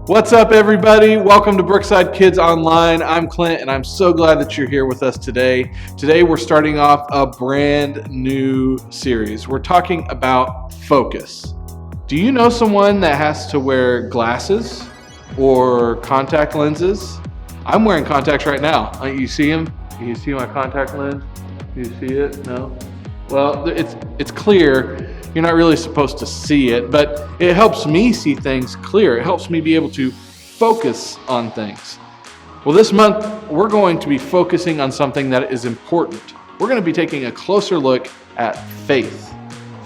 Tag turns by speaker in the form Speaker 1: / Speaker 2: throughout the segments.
Speaker 1: What's up, everybody? Welcome to Brookside Kids Online. I'm Clint, and I'm so glad that you're here with us today. Today, we're starting off a brand new series. We're talking about focus. Do you know someone that has to wear glasses or contact lenses? I'm wearing contacts right now. You see them? You see my contact lens? You see it? No? Well, it's clear. You're not really supposed to see it, but it helps me see things clear. It helps me be able to focus on things. Well, this month, we're going to be focusing on something that is important. We're going to be taking a closer look at faith.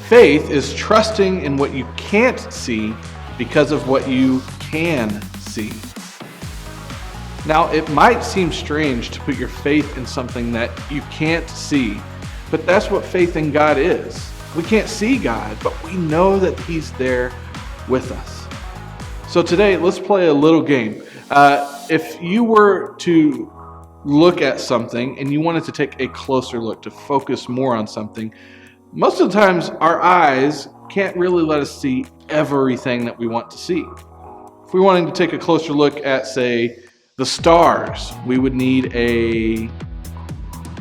Speaker 1: Faith is trusting in what you can't see because of what you can see. Now, it might seem strange to put your faith in something that you can't see, but that's what faith in God is. We can't see God, but we know that He's there with us. So today, let's play a little game. If you were to look at something and you wanted to take a closer look, to focus more on something, most of the times our eyes can't really let us see everything that we want to see. If we wanted to take a closer look at, say, the stars, we would need a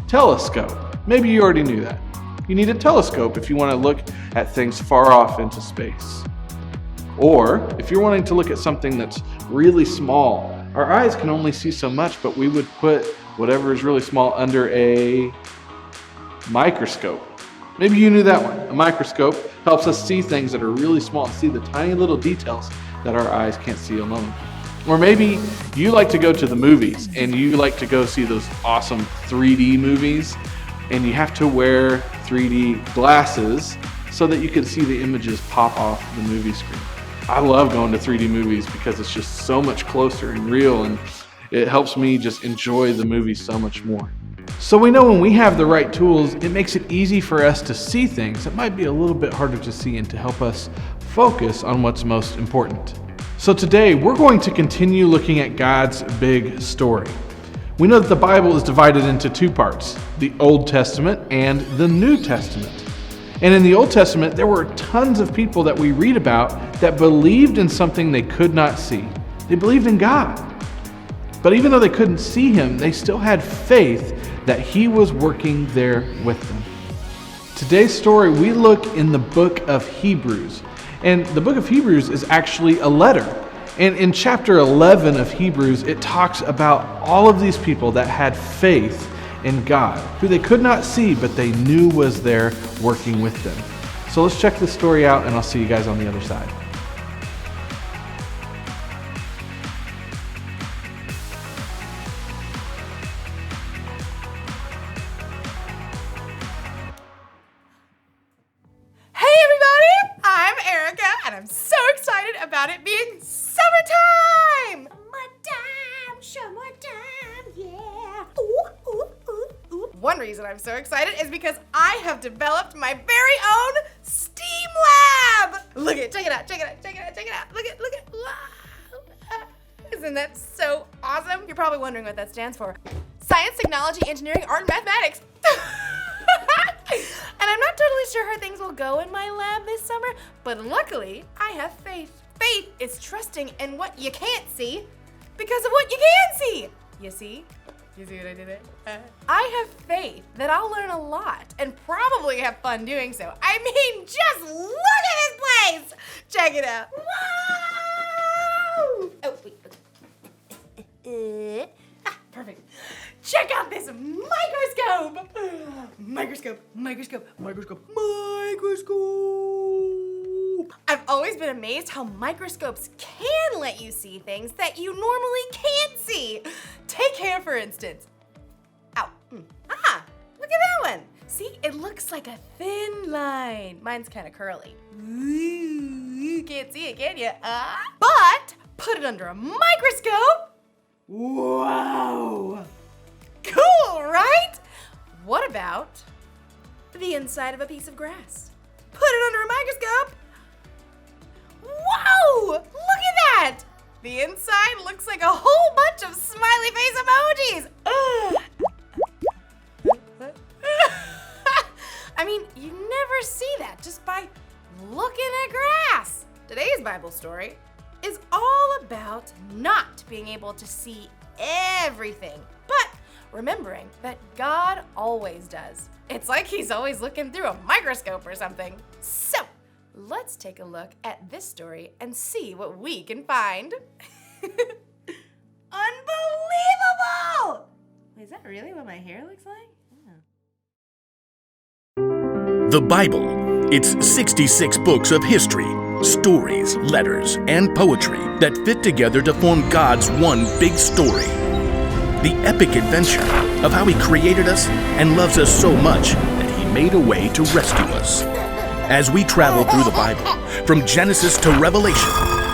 Speaker 1: telescope. Maybe you already knew that. You need a telescope if you want to look at things far off into space. Or if you're wanting to look at something that's really small, our eyes can only see so much, but we would put whatever is really small under a microscope. Maybe you knew that one. A microscope helps us see things that are really small, see the tiny little details that our eyes can't see alone. Or maybe you like to go to the movies and you like to go see those awesome 3D movies, and you have to wear 3D glasses so that you can see the images pop off the movie screen. I love going to 3D movies because it's just so much closer and real, and it helps me just enjoy the movie so much more. So we know when we have the right tools, it makes it easy for us to see things that might be a little bit harder to see and to help us focus on what's most important. So today, we're going to continue looking at God's big story. We know that the Bible is divided into two parts, the Old Testament and the New Testament. And in the Old Testament, there were tons of people that we read about that believed in something they could not see. They believed in God. But even though they couldn't see Him, they still had faith that He was working there with them. Today's story, we look in the book of Hebrews. And the book of Hebrews is actually a letter. And in chapter 11 of Hebrews, it talks about all of these people that had faith in God, who they could not see, but they knew was there working with them. So let's check this story out, and I'll see you guys on the other side.
Speaker 2: Hey everybody, I'm Erica, and I'm so excited about it being summertime! Summertime, yeah. Ooh, ooh, ooh, ooh. One reason I'm so excited is because I have developed my very own STEAM lab. Look at, check it out. Look at. Wow. Isn't that so awesome? You're probably wondering what that stands for. Science, technology, engineering, art, and mathematics. And I'm not totally sure how things will go in my lab this summer, but luckily I have faith. Faith is trusting in what you can't see because of what you can see. You see? You see what I did there? I have faith that I'll learn a lot and probably have fun doing so. I mean, just look at this place! Check it out. Wow! Oh, wait. Perfect. Check out this microscope! Microscope. I've always been amazed how microscopes can let you see things that you normally can't see. Take hair, for instance. Ow. Ah, look at that one. See, it looks like a thin line. Mine's kind of curly. Ooh, you can't see it, can you? But put it under a microscope. Wow. Cool, right? What about the inside of a piece of grass? Put it under a microscope. Whoa! Look at that! The inside looks like a whole bunch of smiley face emojis. I mean, you never see that just by looking at grass. Today's Bible story is all about not being able to see everything, but remembering that God always does. It's like he's always looking through a microscope or something. So, let's take a look at this story and see what we can find. Unbelievable! Is that really what my hair looks like? Yeah.
Speaker 3: The Bible. It's 66 books of history, stories, letters, and poetry that fit together to form God's one big story. The epic adventure of how He created us and loves us so much that He made a way to rescue us. As we travel through the Bible, from Genesis to Revelation,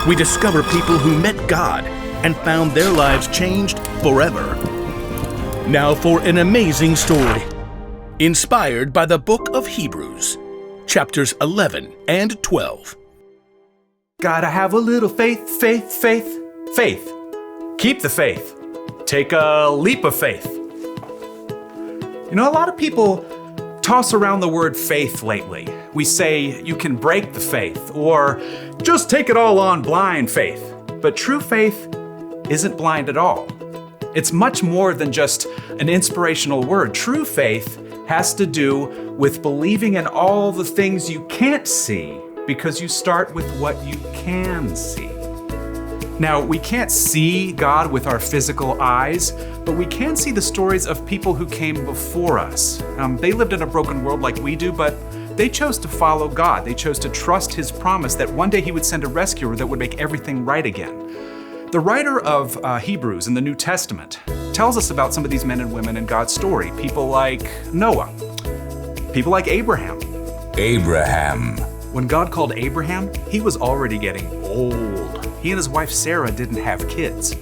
Speaker 3: we discover people who met God and found their lives changed forever. Now for an amazing story, inspired by the book of Hebrews, chapters 11 and 12.
Speaker 4: Gotta have a little faith, faith, faith, faith. Keep the faith. Take a leap of faith. You know, a lot of people toss around the word faith lately. We say you can break the faith or just take it all on blind faith. But true faith isn't blind at all. It's much more than just an inspirational word. True faith has to do with believing in all the things you can't see because you start with what you can see. Now, we can't see God with our physical eyes, but we can see the stories of people who came before us. They lived in a broken world like we do, but they chose to follow God. They chose to trust His promise that one day He would send a rescuer that would make everything right again. The writer of Hebrews in the New Testament tells us about some of these men and women in God's story. People like Noah, people like Abraham.
Speaker 5: Abraham.
Speaker 4: When God called Abraham, he was already getting old. He and his wife Sarah didn't have kids.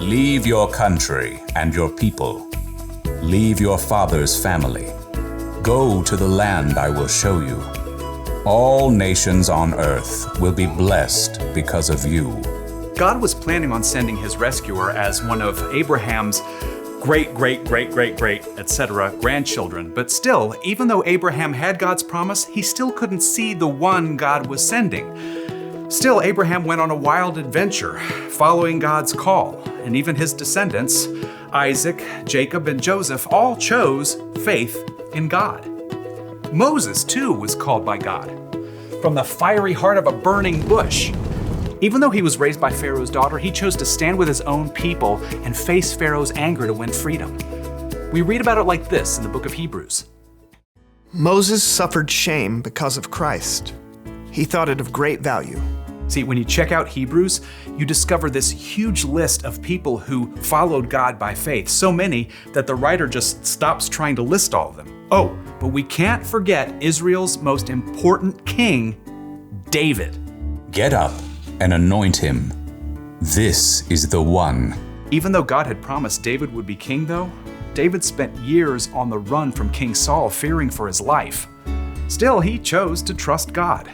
Speaker 5: Leave your country and your people. Leave your father's family. Go to the land I will show you. All nations on earth will be blessed because of you.
Speaker 4: God was planning on sending His rescuer as one of Abraham's great, etc. grandchildren. But still, even though Abraham had God's promise, he still couldn't see the one God was sending. Still, Abraham went on a wild adventure, following God's call. And even his descendants, Isaac, Jacob, and Joseph, all chose faith in God. Moses, too, was called by God from the fiery heart of a burning bush. Even though he was raised by Pharaoh's daughter, he chose to stand with his own people and face Pharaoh's anger to win freedom. We read about it like this in the book of Hebrews.
Speaker 6: Moses suffered shame because of Christ. He thought it of great value.
Speaker 4: See, when you check out Hebrews, you discover this huge list of people who followed God by faith, so many that the writer just stops trying to list all of them. Oh, but we can't forget Israel's most important king, David.
Speaker 5: Get up and anoint him. This is the one.
Speaker 4: Even though God had promised David would be king, though, David spent years on the run from King Saul, fearing for his life. Still, he chose to trust God.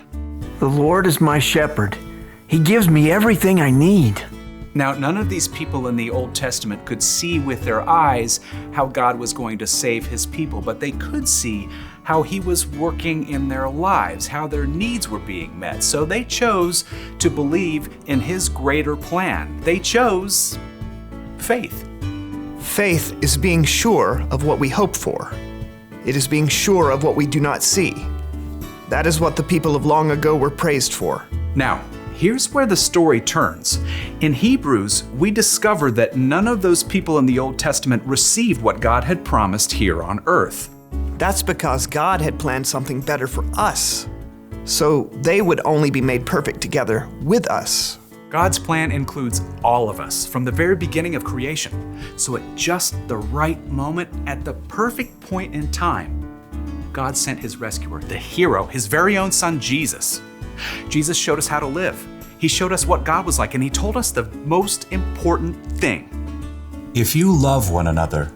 Speaker 7: The Lord is my shepherd. He gives me everything I need.
Speaker 4: Now, none of these people in the Old Testament could see with their eyes how God was going to save His people, but they could see how He was working in their lives, how their needs were being met. So they chose to believe in His greater plan. They chose faith.
Speaker 6: Faith is being sure of what we hope for. It is being sure of what we do not see. That is what the people of long ago were praised for.
Speaker 4: Now, here's where the story turns. In Hebrews, we discover that none of those people in the Old Testament received what God had promised here on earth.
Speaker 6: That's because God had planned something better for us, so they would only be made perfect together with us.
Speaker 4: God's plan includes all of us from the very beginning of creation. So at just the right moment, at the perfect point in time, God sent His rescuer, the hero, His very own Son, Jesus. Jesus showed us how to live. He showed us what God was like, and He told us the most important thing.
Speaker 5: If you love one another,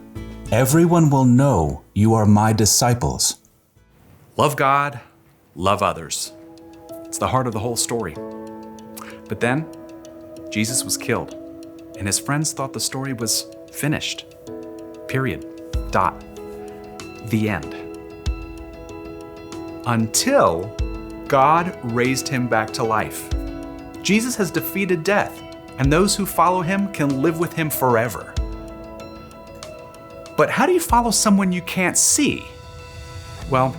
Speaker 5: everyone will know you are my disciples.
Speaker 4: Love God, love others. It's the heart of the whole story. But then, Jesus was killed, and His friends thought the story was finished. Period. Dot. The end. Until God raised Him back to life. Jesus has defeated death, and those who follow him can live with him forever. But how do you follow someone you can't see? Well,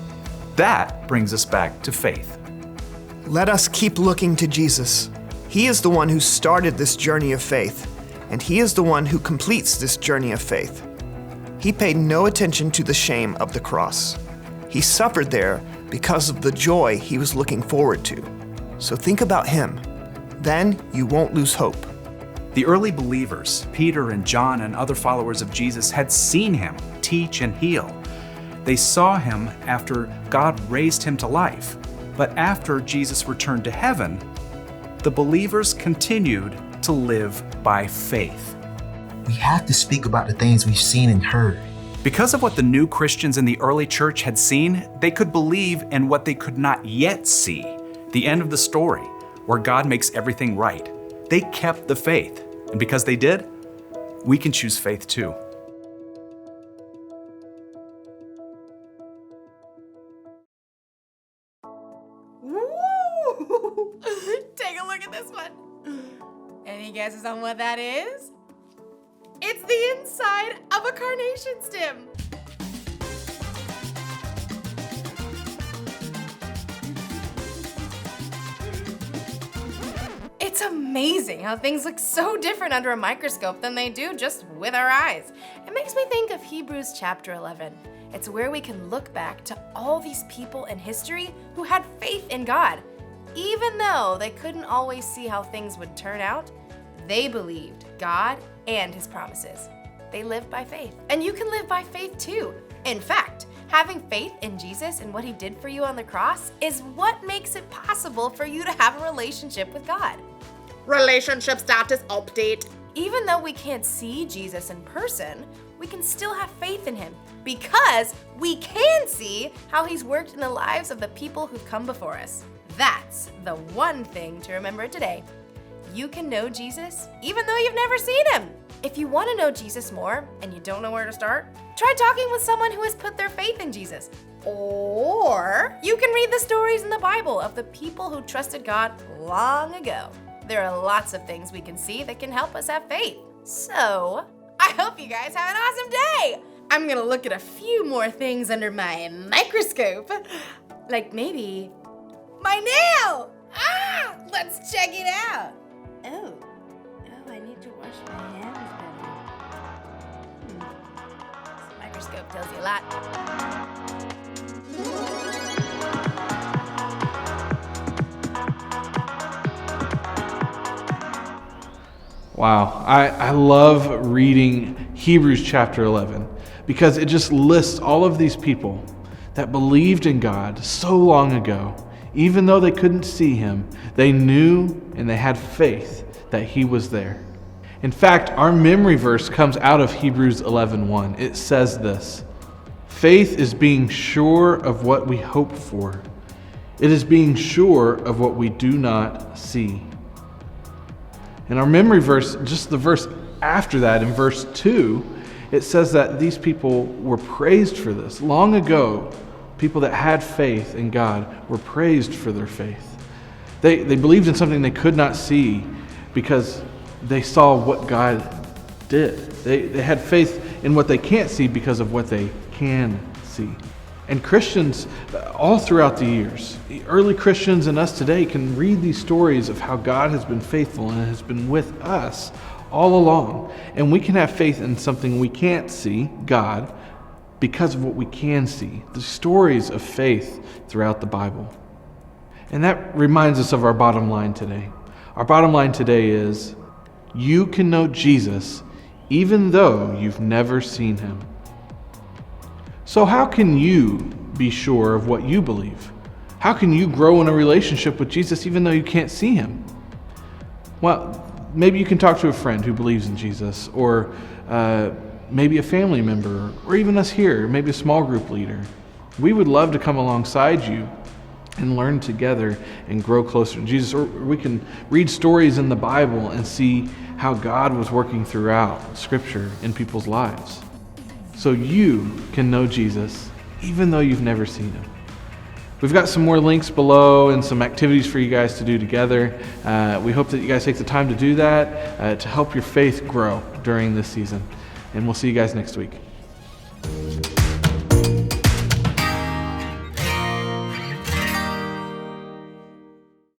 Speaker 4: that brings us back to faith.
Speaker 6: Let us keep looking to Jesus. He is the one who started this journey of faith, and he is the one who completes this journey of faith. He paid no attention to the shame of the cross. He suffered there because of the joy he was looking forward to. So think about him. Then you won't lose hope.
Speaker 4: The early believers, Peter and John and other followers of Jesus, had seen him teach and heal. They saw him after God raised him to life. But after Jesus returned to heaven, the believers continued to live by faith.
Speaker 8: We have to speak about the things we've seen and heard.
Speaker 4: Because of what the new Christians in the early church had seen, they could believe in what they could not yet see, the end of the story, where God makes everything right. They kept the faith, and because they did, we can choose faith too.
Speaker 2: Woo! Take a look at this one. Any guesses on what that is? It's the inside of a carnation stem. It's amazing how things look so different under a microscope than they do just with our eyes. It makes me think of Hebrews chapter 11. It's where we can look back to all these people in history who had faith in God. Even though they couldn't always see how things would turn out, they believed God and his promises. They lived by faith. And you can live by faith too. In fact, having faith in Jesus and what he did for you on the cross is what makes it possible for you to have a relationship with God. Relationship status update. Even though we can't see Jesus in person, we can still have faith in him because we can see how he's worked in the lives of the people who've come before us. That's the one thing to remember today. You can know Jesus even though you've never seen him. If you want to know Jesus more and you don't know where to start, try talking with someone who has put their faith in Jesus. Or you can read the stories in the Bible of the people who trusted God long ago. There are lots of things we can see that can help us have faith. So, I hope you guys have an awesome day. I'm gonna look at a few more things under my microscope. Like maybe my nail! Let's check it out. Oh, I need to wash my hands better. This microscope tells you a lot.
Speaker 1: Wow, I love reading Hebrews chapter 11 because it just lists all of these people that believed in God so long ago. Even though they couldn't see him, they knew and they had faith that he was there. In fact, our memory verse comes out of Hebrews 11:1. It says this: faith is being sure of what we hope for. It is being sure of what we do not see. In our memory verse, just the verse after that, in verse 2, it says that these people were praised for this. Long ago, people that had faith in God were praised for their faith. They believed in something they could not see because they saw what God did. They had faith in what they can't see because of what they can see. And Christians all throughout the years, the early Christians and us today can read these stories of how God has been faithful and has been with us all along. And we can have faith in something we can't see, God, because of what we can see, the stories of faith throughout the Bible. And that reminds us of our bottom line today. Our bottom line today is, you can know Jesus even though you've never seen him. So how can you be sure of what you believe? How can you grow in a relationship with Jesus even though you can't see him? Well, maybe you can talk to a friend who believes in Jesus, or maybe a family member, or even us here, maybe a small group leader. We would love to come alongside you and learn together and grow closer to Jesus. Or we can read stories in the Bible and see how God was working throughout Scripture in people's lives. So you can know Jesus even though you've never seen him. We've got some more links below and some activities for you guys to do together. We hope that you guys take the time to do that to help your faith grow during this season. And we'll see you guys next week.